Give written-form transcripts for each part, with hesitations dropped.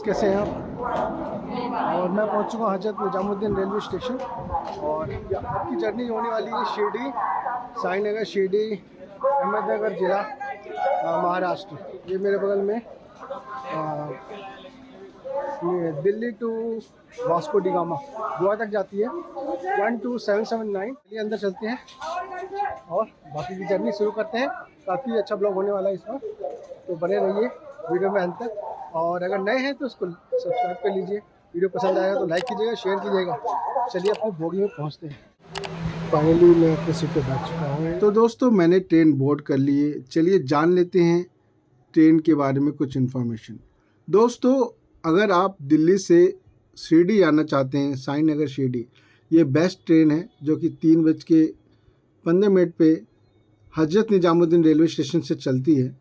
कैसे हैं आप? और मैं पहुंच चुका हूँ हजरत निजामुद्दीन रेलवे स्टेशन। और आपकी जर्नी होने वाली है शिरडी, साई नगर, शिरडी, अहमदनगर ज़िला, महाराष्ट्र। ये मेरे बगल में ये दिल्ली टू वास्को डी गामा गोवा तक जाती है 12779। ये अंदर चलते हैं और बाकी की जर्नी शुरू करते हैं। काफ़ी अच्छा ब्लॉग होने वाला है इस बार, तो बने रहिए वीडियो में अंत तक। और अगर नए हैं तो उसको सब्सक्राइब कर लीजिए। वीडियो पसंद आएगा तो लाइक कीजिएगा, शेयर कीजिएगा। चलिए अपनी बोगी में पहुंचते हैं। फाइनली मैं अपने सीट पे बैठ चुका हूँ। तो दोस्तों मैंने ट्रेन बोर्ड कर ली है। चलिए जान लेते हैं ट्रेन के बारे में कुछ इन्फॉर्मेशन। दोस्तों अगर आप दिल्ली से शिरडी आना चाहते हैं, साई नगर शिरडी, ये बेस्ट ट्रेन है जो कि 3:15 पे हजरत निजामुद्दीन रेलवे स्टेशन से चलती है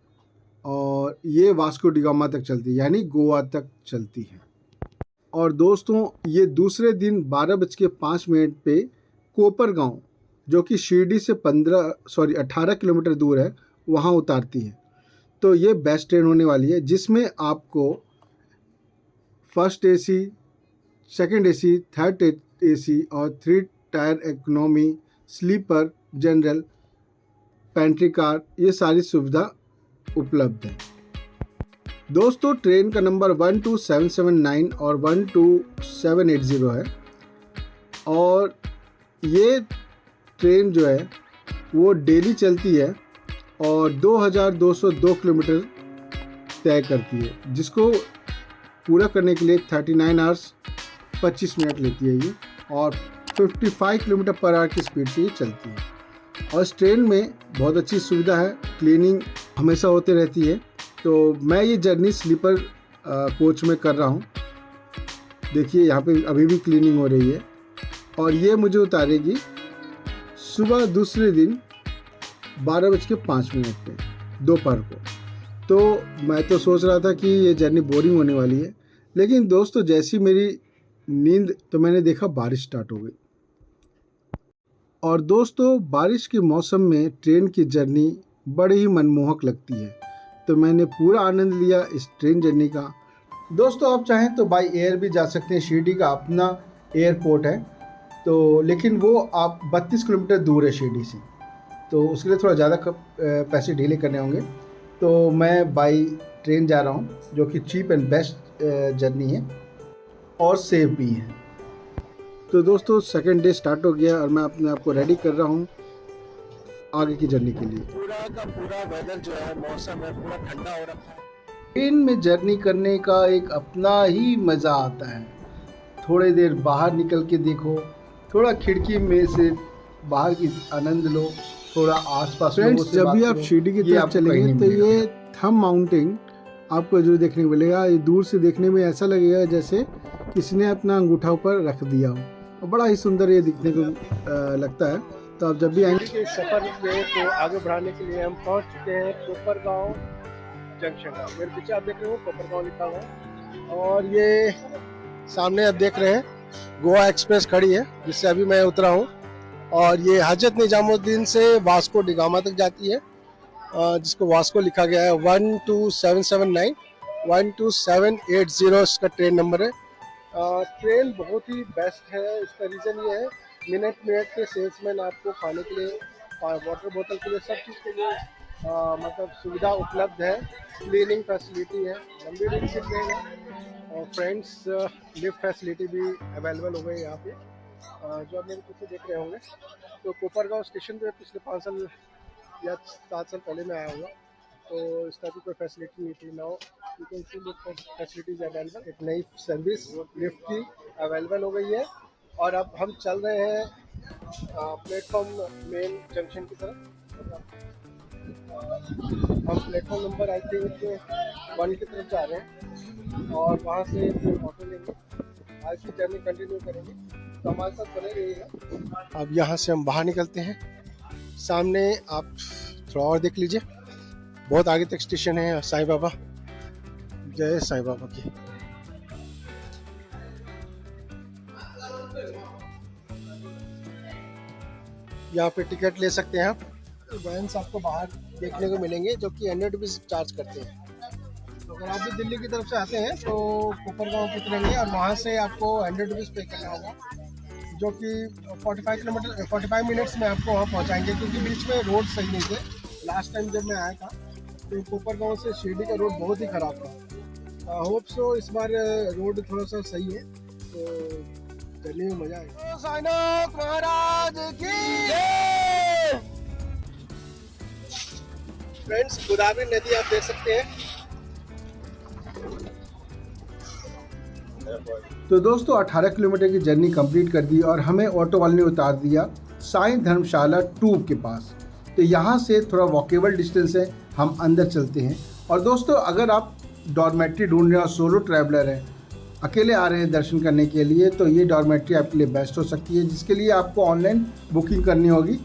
और ये वास्को डी गामा तक चलती है, यानी गोवा तक चलती है। और दोस्तों ये दूसरे दिन 12:05 पे कोपरगांव, जो कि शिरडी से 18 किलोमीटर दूर है, वहाँ उतारती है। तो ये बेस्ट ट्रेन होने वाली है जिसमें आपको first AC, second AC, third AC और 3 tier economy, sleeper, general, pantry car, ये सारी सुविधा उपलब्ध है। दोस्तों ट्रेन का नंबर 12779 और 12780 है। और ये ट्रेन जो है वो डेली चलती है और 2202 किलोमीटर तय करती है, जिसको पूरा करने के लिए 39 आवर्स 25 मिनट लेती है ये, और 55 किलोमीटर पर आवर की स्पीड से ये चलती है। और इस ट्रेन में बहुत अच्छी सुविधा है, क्लीनिंग हमेशा होती रहती है। तो मैं ये जर्नी स्लीपर कोच में कर रहा हूँ। देखिए यहाँ पे अभी भी क्लीनिंग हो रही है और ये मुझे उतारेगी सुबह दूसरे दिन 12:05 पे दोपहर को। तो मैं तो सोच रहा था कि ये जर्नी बोरिंग होने वाली है, लेकिन दोस्तों जैसी मेरी नींद, तो मैंने देखा बारिश स्टार्ट हो गई। और दोस्तों बारिश के मौसम में ट्रेन की जर्नी बड़ी ही मनमोहक लगती है, तो मैंने पूरा आनंद लिया इस ट्रेन जर्नी का। दोस्तों आप चाहें तो बाय एयर भी जा सकते हैं, शिरडी का अपना एयरपोर्ट है, तो लेकिन वो आप 32 किलोमीटर दूर है शिरडी से, तो उसके लिए थोड़ा ज़्यादा पैसे ढीले करने होंगे। तो मैं बाय ट्रेन जा रहा हूँ, जो कि चीप एंड बेस्ट जर्नी है और सेफ भी है। तो दोस्तों सेकंड डे स्टार्ट हो गया और मैं अपने आप को रेडी कर रहा हूँ आगे की जर्नी के लिए। पूरा का पूरा वेदर जो है, मौसम है, पूरा ठंडा हो रखा है। ट्रेन में जर्नी करने का एक अपना ही मज़ा आता है। थोड़ी देर बाहर निकल के देखो, थोड़ा खिड़की में से बाहर की आनंद लो, थोड़ा आसपास। फ्रेंड्स जब भी आप शिरडी की तरफ चलेंगे तो ये थंब माउंटेन आपको जो देखने को मिलेगा। ये दूर से देखने में ऐसा लगेगा जैसे किसी ने अपना अंगूठा ऊपर रख दिया हो, और बड़ा ही सुंदर ये दिखने को लगता है। तो आप जब भी आएंगे के सफ़र में को आगे बढ़ाने के लिए हम पहुंच चुके हैं कोपरगांव जंक्शन। मेरे पीछे आप देख रहे हो कोपरगांव लिखा हुआ है, और ये सामने आप देख रहे हैं गोवा एक्सप्रेस खड़ी है, जिससे अभी मैं उतरा हूँ। और ये हजरत निजामुद्दीन से वास्को डी गामा तक जाती है, जिसको वास्को लिखा गया है। 12779 12780 इसका ट्रेन नंबर है। ट्रेन बहुत ही बेस्ट है। इसका रीज़न ये है, मिनट के सेल्समैन आपको खाने के लिए, वाटर बोतल के लिए, सब चीज़ के लिए मतलब सुविधा उपलब्ध है। क्लीनिंग फैसिलिटी है, लंबी दूरी की ट्रेन है। और फ्रेंड्स लिफ्ट फैसिलिटी भी अवेलेबल हो गई यहाँ पे, जो आप मेरे पीछे देख रहे होंगे। तो कोपरगांव स्टेशन पे पिछले 5 साल या 7 साल पहले मैं आया हुआ, तो इस टाइप की कोई फैसिलिटी नहीं थी। Now you can C lift facilities available. एक नई सर्विस लिफ्ट की अवेलेबल हो गई है। और अब हम चल रहे हैं प्लेटफॉर्म मेन जंक्शन की तरफ। हम प्लेटफॉर्म नंबर आई थिंक 1 की तरफ जा रहे हैं, और वहाँ से फिर ऑटो लेंगे, आज की जर्नी कंटिन्यू करेंगे। तो हमारे साथ बने रहिएगा। अब यहाँ से हम बाहर निकलते हैं। सामने आप थोड़ा और देख लीजिए, बहुत आगे तक स्टेशन है साईं बाबा। जय साईं बाबा की। यहाँ पे टिकट ले सकते हैं आप। वैन्स आपको बाहर देखने को मिलेंगे जो कि 100 रुपीज़ चार्ज करते हैं। तो अगर आप भी दिल्ली की तरफ से आते हैं तो कोपरगांव उतरेंगे और वहाँ से आपको 100 रुपीज़ पे करना होगा, जो कि 45 मिनट्स में आपको वहाँ पहुँचाएंगे, क्योंकि बीच में रोड सही नहीं थे। लास्ट टाइम जब मैं आया था तो कोपरगांव से शिरडी का रोड बहुत ही ख़राब था। होप सो इस बार रोड थोड़ा सा सही हो तो जर्नी में मज़ा आएगा। साईनाथ महाराज की जय। फ्रेंड्स, गोदावरी नदी आप देख सकते हैं। तो दोस्तों 18 किलोमीटर की जर्नी कंप्लीट कर दी और हमें ऑटो वाले ने उतार दिया साईं धर्मशाला 2 के पास। तो यहाँ से थोड़ा वॉकेबल डिस्टेंस है, हम अंदर चलते हैं। और दोस्तों अगर आप डॉर्मेट्री ढूंढ रहे हैं और सोलो ट्रैवलर हैं, अकेले आ रहे हैं दर्शन करने के लिए, तो ये डॉर्मेट्री आपके लिए बेस्ट हो सकती है, जिसके लिए आपको ऑनलाइन बुकिंग करनी होगी।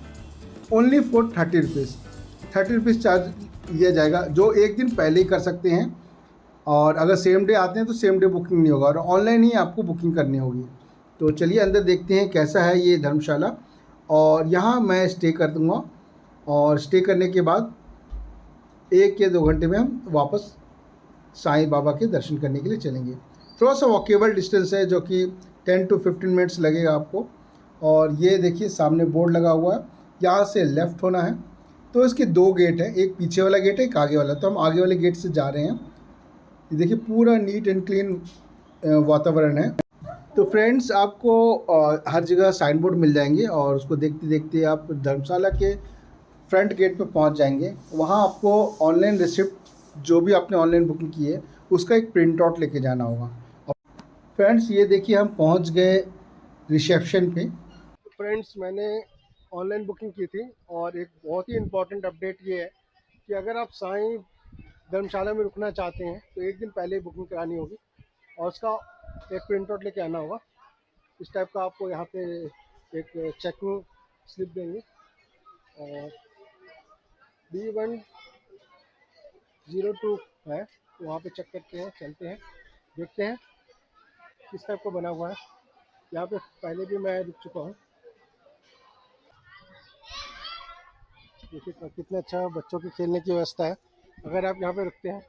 ओनली फॉर 30 रुपीज़ चार्ज लिया जाएगा, जो एक दिन पहले ही कर सकते हैं। और अगर सेम डे आते हैं तो सेम डे बुकिंग नहीं होगा और ऑनलाइन ही आपको बुकिंग करनी होगी। तो चलिए अंदर देखते हैं कैसा है ये धर्मशाला। और यहाँ मैं स्टे कर दूँगा और स्टे करने के बाद 1 या 2 घंटे में हम वापस साईं बाबा के दर्शन करने के लिए चलेंगे। थोड़ा सा वॉकेबल डिस्टेंस है, जो कि 10 to 15 मिनट्स लगेगा आपको। और ये देखिए सामने बोर्ड लगा हुआ है, यहाँ से लेफ़्ट होना है। तो इसके 2 गेट हैं, एक पीछे वाला गेट है, एक आगे वाला। तो हम आगे वाले गेट से जा रहे हैं। ये देखिए पूरा नीट एंड क्लीन वातावरण है। तो फ्रेंड्स आपको हर जगह साइन बोर्ड मिल जाएंगे और उसको देखते देखते आप धर्मशाला के फ्रंट गेट पे पहुंच जाएंगे। वहां आपको ऑनलाइन रिसिप्ट, जो भी आपने ऑनलाइन बुकिंग की है, उसका एक प्रिंट आउट लेके जाना होगा। फ्रेंड्स ये देखिए हम पहुंच गए रिसेप्शन पे। फ्रेंड्स मैंने ऑनलाइन बुकिंग की थी और एक बहुत ही इम्पोर्टेंट अपडेट ये है कि अगर आप साईं धर्मशाला में रुकना चाहते हैं तो एक दिन पहले बुकिंग करानी होगी और उसका एक प्रिंट आउट लेके आना होगा। इस टाइप का आपको यहाँ पे एक चेकिंग स्लिप देंगे और B102 है, तो वहाँ पे चेक करते हैं, चलते हैं, देखते हैं किस टाइप का बना हुआ है। यहाँ पे पहले भी मैं रुक चुका हूँ। देखिए कितना अच्छा बच्चों के खेलने की व्यवस्था है अगर आप यहाँ पे रुकते हैं।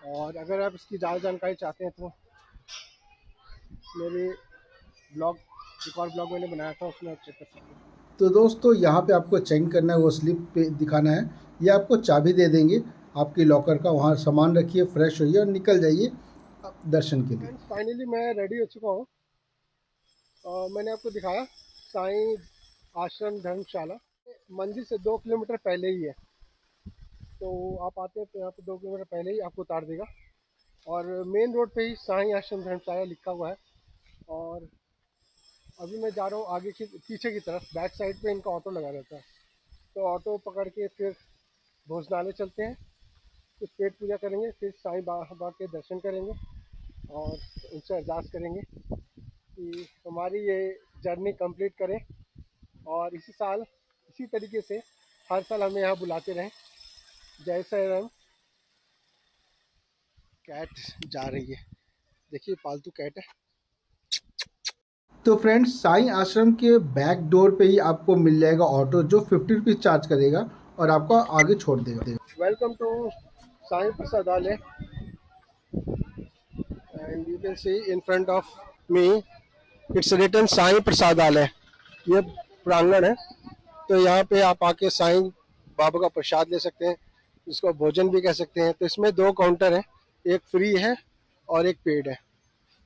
और अगर आप इसकी ज़्यादा जानकारी चाहते हैं तो मेरे ब्लॉग, एक और ब्लॉग मैंने बनाया था, उसमें आप चेक कर सकते हैं। तो दोस्तों यहाँ पे आपको चेक करना है, वो स्लिप पे दिखाना है। ये आपको चाबी दे देंगे आपके लॉकर का, वहाँ सामान रखिए, फ्रेश होइए और निकल जाइए दर्शन के लिए। फाइनली मैं रेडी हो चुका हूँ। मैंने आपको दिखाया साईं आश्रम धर्मशाला मंदिर से 2 किलोमीटर पहले ही है। तो आप आते हैं तो यहाँ पे 2 किलोमीटर पहले ही आपको उतार देगा और मेन रोड पे ही साईं आश्रम धर्मशाला लिखा हुआ है। और अभी मैं जा रहा हूँ आगे की पीछे की तरफ, बैक साइड पे इनका ऑटो लगा रहता है। तो ऑटो पकड़ के फिर भोजनालय चलते हैं, कुछ पेट पूजा करेंगे, फिर साईं बाबा के दर्शन करेंगे और उनसे अरदास करेंगे कि हमारी ये जर्नी कंप्लीट करें और इसी साल इसी तरीके से हर साल हमें यहाँ बुलाते रहें। जय साईं राम। कैट जा रही है, देखिए पालतू कैट है। तो फ्रेंड्स साईं आश्रम के बैक डोर पे ही आपको मिल जाएगा ऑटो, जो 50 रुपीज़ चार्ज करेगा और आपको आगे छोड़ देगा। Welcome to Sai Prasadalaya and you can see in front of me it's written Sai Prasadalaya. ये प्रांगण है, तो यहाँ पे आप आके साईं बाबा का प्रसाद ले सकते हैं, इसको भोजन भी कह सकते हैं। तो इसमें 2 काउंटर हैं, एक फ्री है और एक पेड है।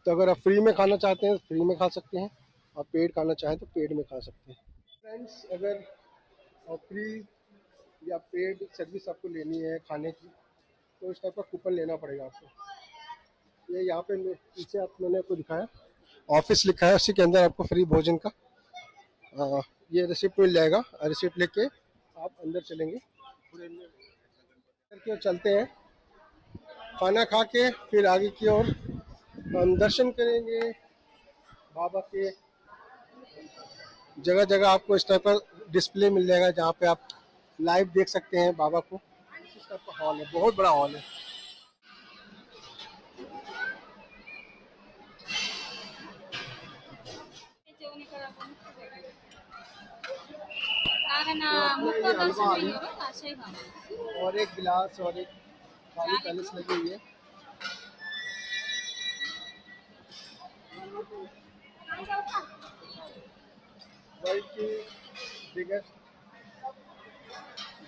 तो अगर आप फ्री में खाना चाहते हैं फ्री में खा सकते हैं, आप पेड खाना चाहें तो पेड में खा सकते हैं। फ्रेंड्स अगर फ्री या पेड सर्विस आपको लेनी है खाने की तो इस टाइप का कूपन लेना पड़ेगा आपको। ये यहाँ पे पीछे आप मैंने आपको दिखाया ऑफिस लिखा है, उसी के अंदर आपको फ्री भोजन का ये रिसिप्ट मिल जाएगा। रिसिप्ट लेके आप अंदर चलेंगे, करके चलते हैं। खाना खा के फिर आगे की ओर हम दर्शन करेंगे बाबा के। जगह जगह आपको इस टाइप का डिस्प्ले मिल जाएगा जहाँ पे आप लाइव देख सकते हैं बाबा को। इस टाइप का हॉल है, बहुत बड़ा हॉल है। और एक गिलास और एक काली पैलेस लगी हुई है। वर्ल्ड की बिगेस्ट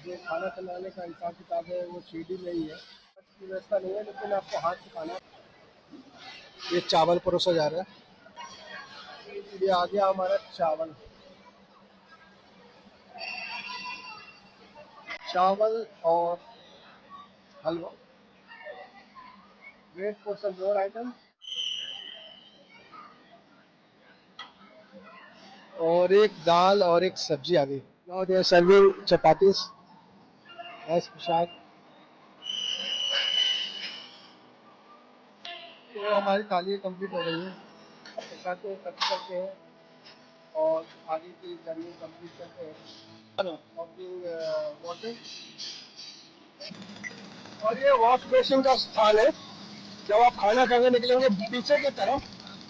जो खाना बनाने का हिसाब किताब है वो शिरडी में ही है। व्यवस्था नहीं है, लेकिन आपको हाथ से खाना। ये चावल परोसा जा रहा है। ये आ गया हमारा चावल। चावल और हलवा। Wait for some more item. और एक दाल और एक सब्जी आ गई। Now they are serving chapatis as prasad. तो हमारी थाली कंप्लीट हो गई है। प्रसाद को कट करते हैं और आगे की जर्नी कंप्लीट करते हैं। वाटर। और ये वॉश बेसिन का स्थान है। जब आप खाना खाने निकलेंगे पीछे की तरफ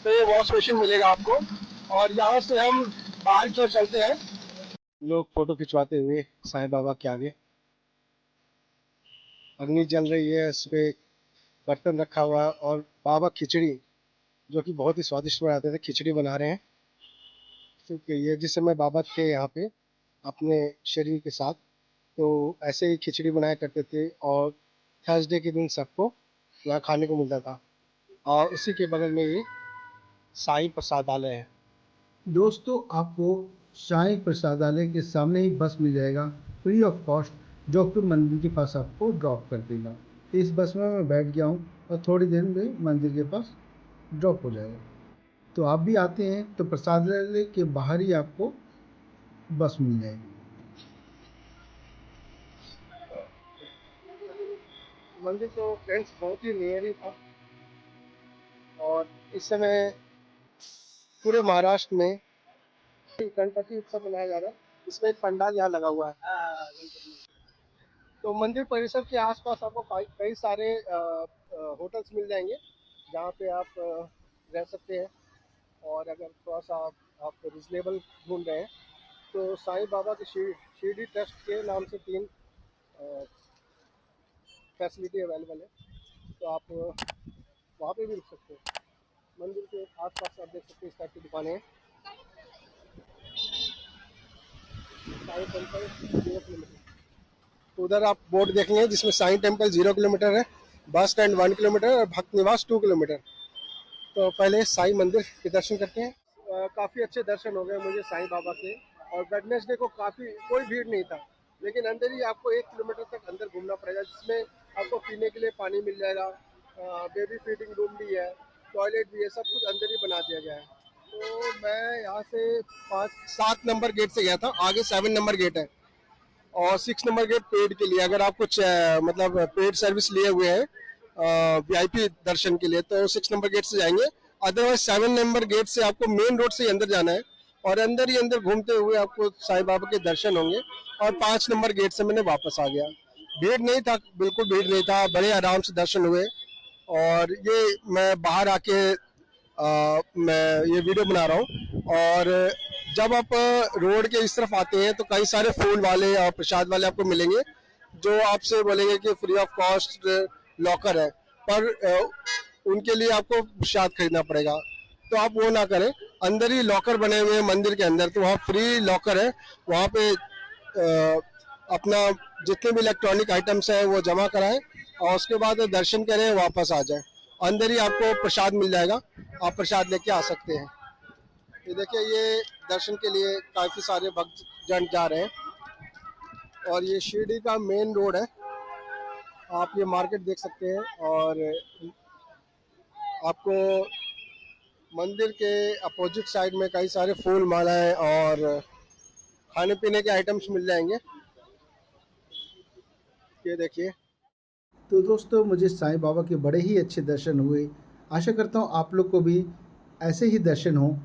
तो ये वॉश बेसिन मिलेगा आपको। और यहाँ से हम बाहर की ओर चलते हैं। लोग फोटो खिंचवाते हुए साईं बाबा के आगे। अग्नि जल रही है, उस पे बर्तन रखा हुआ है और बाबा खिचड़ी जो कि बहुत ही स्वादिष्ट बनाते थे, खिचड़ी बना रहे हैं। क्योंकि ये जिस समय बाबा थे यहाँ पे अपने शरीर के साथ, तो ऐसे ही खिचड़ी बनाया करते थे और थर्सडे के दिन सबको वहाँ खाने को मिलता था। और उसी के बगल में ही साईं प्रसादालय है। दोस्तों, आपको साईं प्रसादालय के सामने ही बस मिल जाएगा फ्री ऑफ कॉस्ट, जो कि मंदिर के पास आपको ड्रॉप कर देगा। इस बस में मैं बैठ गया हूँ और थोड़ी देर में मंदिर के पास ड्रॉप हो जाएगा। तो आप भी आते हैं तो प्रसादालय के बाहर ही आपको बस मिल जाएगी। मंदिर तो फ्रेंड्स बहुत ही नियर ही था। और इस समय पूरे महाराष्ट्र में गणपति उत्सव मनाया जा रहा है। इसमें एक पंडाल यहाँ लगा हुआ है। तो मंदिर परिसर के आसपास आपको कई सारे होटल्स मिल जाएंगे जहाँ पे आप रह सकते हैं। और अगर थोड़ा सा आप रिजनेबल ढूंढ रहे हैं तो साईं बाबा के शिरडी ट्रस्ट के नाम से 3 फैसिलिटी अवेलेबल है। तो आप वहाँ पे भी रुक सकते हैं। मंदिर के आसपास आप देख सकते हैं इस टाइप की दुकानें हैं। Sai temple 0 kilometre. उधर आप बोर्ड देखेंगे जिसमें साईं टेम्पल 0 किलोमीटर है, बस स्टैंड 1 किलोमीटर और भक्त निवास 2 किलोमीटर। तो पहले साईं मंदिर के दर्शन करते हैं। काफ़ी अच्छे दर्शन हो गए मुझे साईं बाबा के। और वेडनेसडे को कोई भीड़ नहीं था, लेकिन अंदर ही आपको 1 किलोमीटर तक अंदर घूमना पड़ेगा, जिसमें आपको पीने के लिए पानी मिल जाएगा। बेबी फीडिंग रूम भी है, टॉयलेट भी है, सब कुछ अंदर ही बना दिया गया है। तो मैं यहाँ से 7 नंबर गेट से गया था। आगे 7 नंबर गेट है और 6 नंबर गेट पेड के लिए। अगर आप कुछ मतलब पेड सर्विस लिए हुए हैं वीआईपी दर्शन के लिए तो 6 नंबर गेट से जाएंगे। अदरवाइज 7 नंबर गेट से आपको मेन रोड से ही अंदर जाना है और अंदर ही अंदर घूमते हुए आपको साईं बाबा के दर्शन होंगे। और 5 नंबर गेट से मैंने वापस आ गया। भीड़ नहीं था, बिल्कुल भीड़ नहीं था, बड़े आराम से दर्शन हुए। और ये मैं बाहर आके मैं ये वीडियो बना रहा हूँ। और जब आप रोड के इस तरफ आते हैं तो कई सारे फूल वाले और प्रसाद वाले आपको मिलेंगे जो आपसे बोलेंगे कि फ्री ऑफ कॉस्ट लॉकर है, पर उनके लिए आपको प्रसाद खरीदना पड़ेगा। तो आप वो ना करें। अंदर ही लॉकर बने हुए हैं मंदिर के अंदर, तो वहाँ फ्री लॉकर है। वहाँ पे अपना जितने भी इलेक्ट्रॉनिक आइटम्स है वो जमा कराएं और उसके बाद दर्शन करें, वापस आ जाएं। अंदर ही आपको प्रसाद मिल जाएगा, आप प्रसाद लेके आ सकते हैं। ये देखिए, ये दर्शन के लिए काफ़ी सारे भक्त जन जा रहे हैं। और ये शिरडी का मेन रोड है, आप ये मार्केट देख सकते हैं। और आपको मंदिर के अपोजिट साइड में कई सारे फूल मालाएं और खाने पीने के आइटम्स मिल जाएंगे। ये देखिए। तो दोस्तों, मुझे साईं बाबा के बड़े ही अच्छे दर्शन हुए। आशा करता हूँ आप लोग को भी ऐसे ही दर्शन हो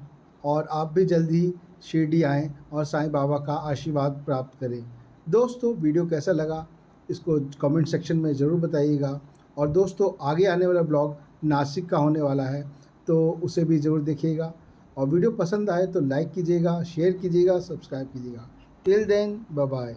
और आप भी जल्दी शिरडी आएँ और साईं बाबा का आशीर्वाद प्राप्त करें। दोस्तों, वीडियो कैसा लगा इसको कमेंट सेक्शन में ज़रूर बताइएगा। और दोस्तों, आगे आने वाला ब्लॉग नासिक का होने वाला है, तो उसे भी ज़रूर देखिएगा। और वीडियो पसंद आए तो लाइक कीजिएगा, शेयर कीजिएगा, सब्सक्राइब कीजिएगा। Till then, bye bye.